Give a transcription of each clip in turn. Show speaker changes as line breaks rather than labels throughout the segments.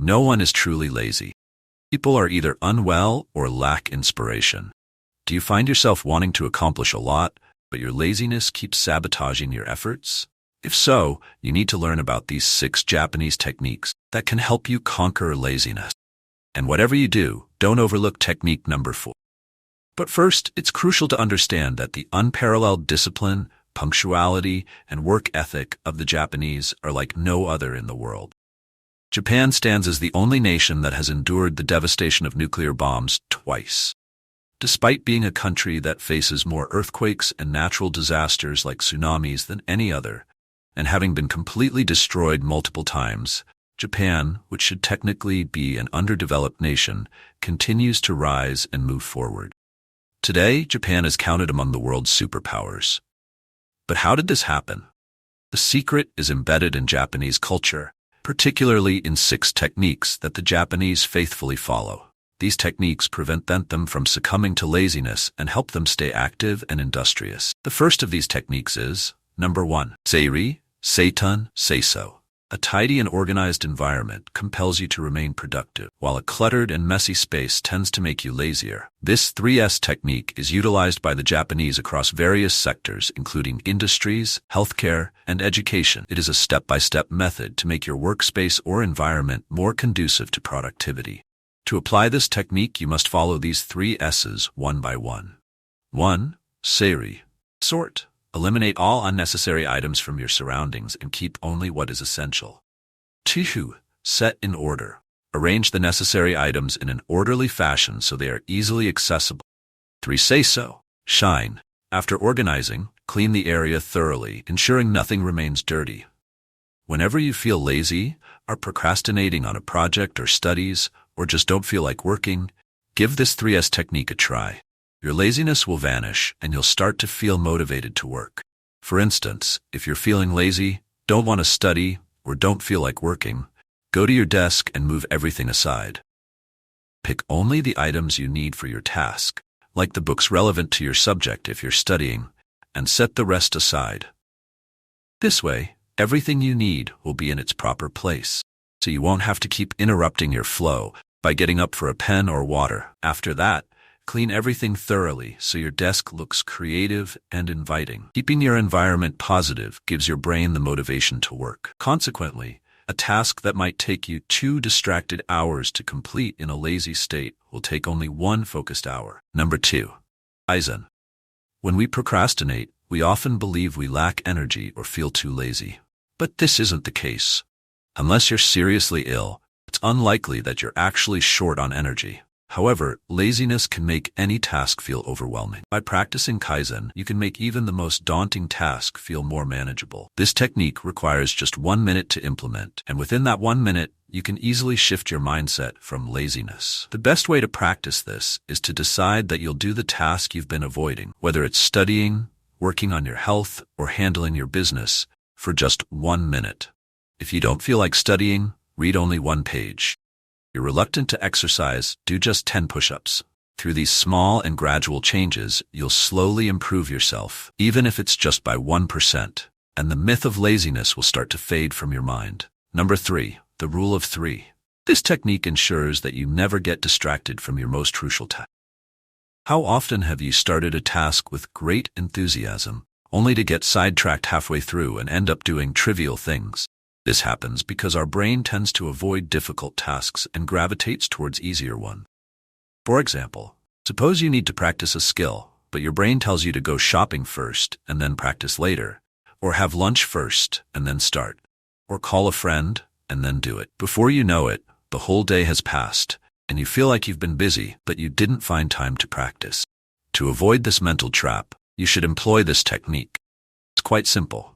No one is truly lazy. People are either unwell or lack inspiration. Do you find yourself wanting to accomplish a lot, but your laziness keeps sabotaging your efforts? If so, you need to learn about these 6 Japanese techniques that can help you conquer laziness. And whatever you do, don't overlook technique number 4. But first, it's crucial to understand that the unparalleled discipline, punctuality, and work ethic of the Japanese are like no other in the world. Japan stands as the only nation that has endured the devastation of nuclear bombs twice. Despite being a country that faces more earthquakes and natural disasters like tsunamis than any other, and having been completely destroyed multiple times, Japan, which should technically be an underdeveloped nation, continues to rise and move forward. Today, Japan is counted among the world's superpowers. But how did this happen? The secret is embedded in Japanese culture, particularly in 6 techniques that the Japanese faithfully follow. These techniques prevent them from succumbing to laziness and help them stay active and industrious. The first of these techniques is, number 1, seiri, seitun, seiso. A tidy and organized environment compels you to remain productive, while a cluttered and messy space tends to make you lazier. This 3S technique is utilized by the Japanese across various sectors, including industries, healthcare, and education. It is a step-by-step method to make your workspace or environment more conducive to productivity. To apply this technique, you must follow these 3 S's one by one. 1. Seiri. Sort. Eliminate all unnecessary items from your surroundings and keep only what is essential. 2. Set in order. Arrange the necessary items in an orderly fashion so they are easily accessible. 3. Seiso. Shine. After organizing, clean the area thoroughly, ensuring nothing remains dirty. Whenever you feel lazy, are procrastinating on a project or studies, or just don't feel like working, give this 3S technique a try. Your laziness will vanish and you'll start to feel motivated to work. For instance, if you're feeling lazy, don't want to study, or don't feel like working, go to your desk and move everything aside. Pick only the items you need for your task, like the books relevant to your subject if you're studying, and set the rest aside. This way, everything you need will be in its proper place, so you won't have to keep interrupting your flow by getting up for a pen or water. After that, clean everything thoroughly so your desk looks creative and inviting. Keeping your environment positive gives your brain the motivation to work. Consequently, a task that might take you 2 distracted hours to complete in a lazy state will take only 1 focused hour. Number 2. Kaizen. When we procrastinate, we often believe we lack energy or feel too lazy. But this isn't the case. Unless you're seriously ill, it's unlikely that you're actually short on energy. However, laziness can make any task feel overwhelming. By practicing Kaizen, you can make even the most daunting task feel more manageable. This technique requires just 1 minute to implement, and within that 1 minute, you can easily shift your mindset from laziness. The best way to practice this is to decide that you'll do the task you've been avoiding, whether it's studying, working on your health, or handling your business, for just 1 minute. If you don't feel like studying, read only 1 page. You're reluctant to exercise, do just 10 push-ups. Through these small and gradual changes, you'll slowly improve yourself, even if it's just by 1%, and the myth of laziness will start to fade from your mind. Number 3, the rule of 3. This technique ensures that you never get distracted from your most crucial task. How often have you started a task with great enthusiasm, only to get sidetracked halfway through and end up doing trivial things? This happens because our brain tends to avoid difficult tasks and gravitates towards easier ones. For example, suppose you need to practice a skill, but your brain tells you to go shopping first and then practice later, or have lunch first and then start, or call a friend and then do it. Before you know it, the whole day has passed, and you feel like you've been busy, but you didn't find time to practice. To avoid this mental trap, you should employ this technique. It's quite simple.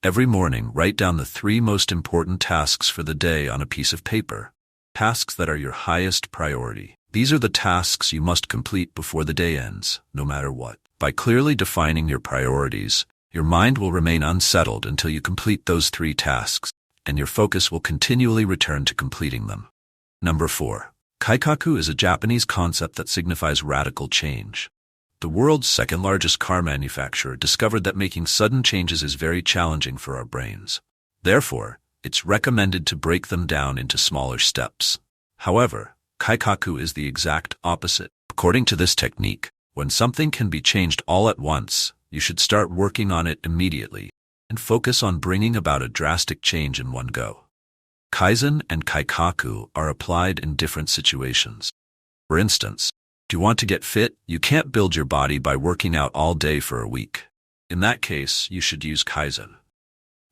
Every morning, write down the 3 most important tasks for the day on a piece of paper. Tasks that are your highest priority. These are the tasks you must complete before the day ends, no matter what. By clearly defining your priorities, your mind will remain unsettled until you complete those 3 tasks, and your focus will continually return to completing them. Number 4. Kaikaku is a Japanese concept that signifies radical change. The world's second-largest car manufacturer discovered that making sudden changes is very challenging for our brains. Therefore, it's recommended to break them down into smaller steps. However, kaikaku is the exact opposite. According to this technique, when something can be changed all at once, you should start working on it immediately and focus on bringing about a drastic change in one go. Kaizen and kaikaku are applied in different situations. For instance, do you want to get fit? You can't build your body by working out all day for a week. In that case, you should use Kaizen.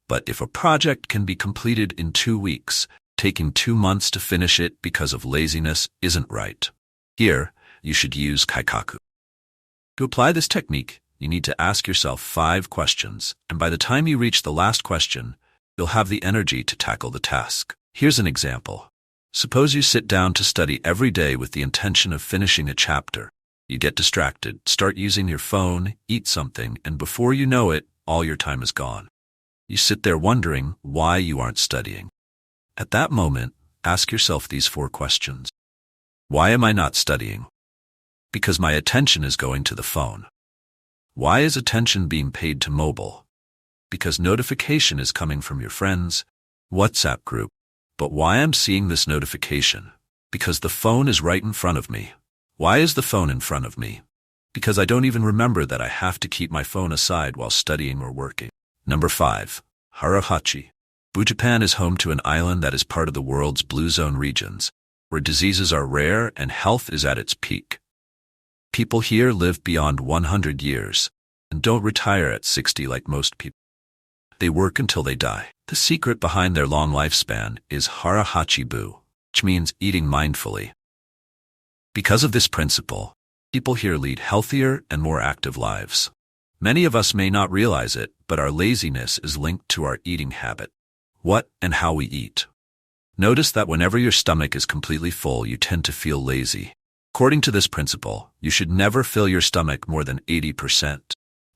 But if a project can be completed in 2 weeks, taking 2 months to finish it because of laziness isn't right. Here, you should use kaikaku. To apply this technique, you need to ask yourself 5 questions, and by the time you reach the last question, you'll have the energy to tackle the task. Here's an example. Suppose you sit down to study every day with the intention of finishing a chapter. You get distracted, start using your phone, eat something, and before you know it, all your time is gone. You sit there wondering why you aren't studying. At that moment, ask yourself these 4 questions. Why am I not studying? Because my attention is going to the phone. Why is attention being paid to mobile? Because notification is coming from your friends' WhatsApp group. But why I'm seeing this notification? Because the phone is right in front of me. Why is the phone in front of me? Because I don't even remember that I have to keep my phone aside while studying or working. Number 5. Harahachi. Japan is home to an island that is part of the world's blue zone regions, where diseases are rare and health is at its peak. People here live beyond 100 years and don't retire at 60 like most people. They work until they die. The secret behind their long lifespan is harahachi-bu, which means eating mindfully. Because of this principle, people here lead healthier and more active lives. Many of us may not realize it, but our laziness is linked to our eating habit. What and how we eat. Notice that whenever your stomach is completely full, you tend to feel lazy. According to this principle, you should never fill your stomach more than 80%.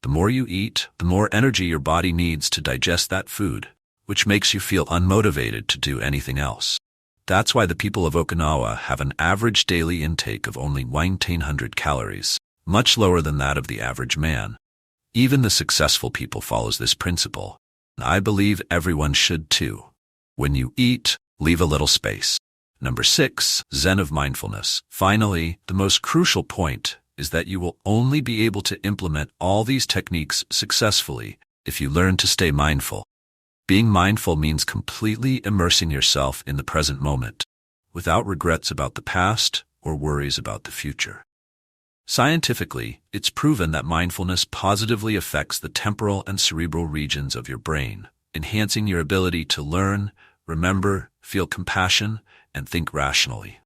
The more you eat, the more energy your body needs to digest that food, which makes you feel unmotivated to do anything else. That's why the people of Okinawa have an average daily intake of only 1,900 calories, much lower than that of the average man. Even the successful people follows this principle. I believe everyone should too. When you eat, leave a little space. Number 6, Zen of mindfulness. Finally, the most crucial point is that you will only be able to implement all these techniques successfully if you learn to stay mindful. Being mindful means completely immersing yourself in the present moment, without regrets about the past or worries about the future. Scientifically, it's proven that mindfulness positively affects the temporal and cerebral regions of your brain, enhancing your ability to learn, remember, feel compassion, and think rationally.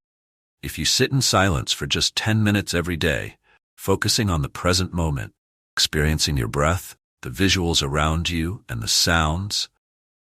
If you sit in silence for just 10 minutes every day, focusing on the present moment, experiencing your breath, the visuals around you, and the sounds,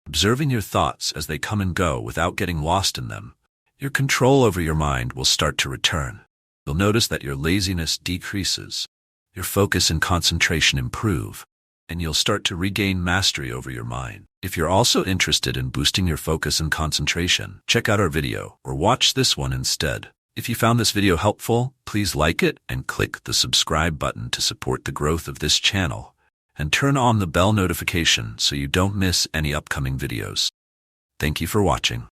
observing your thoughts as they come and go without getting lost in them, your control over your mind will start to return. You'll notice that your laziness decreases, your focus and concentration improve, and you'll start to regain mastery over your mind. If you're also interested in boosting your focus and concentration, check out our video or watch this one instead. If you found this video helpful, please like it and click the subscribe button to support the growth of this channel, and turn on the bell notification so you don't miss any upcoming videos. Thank you for watching.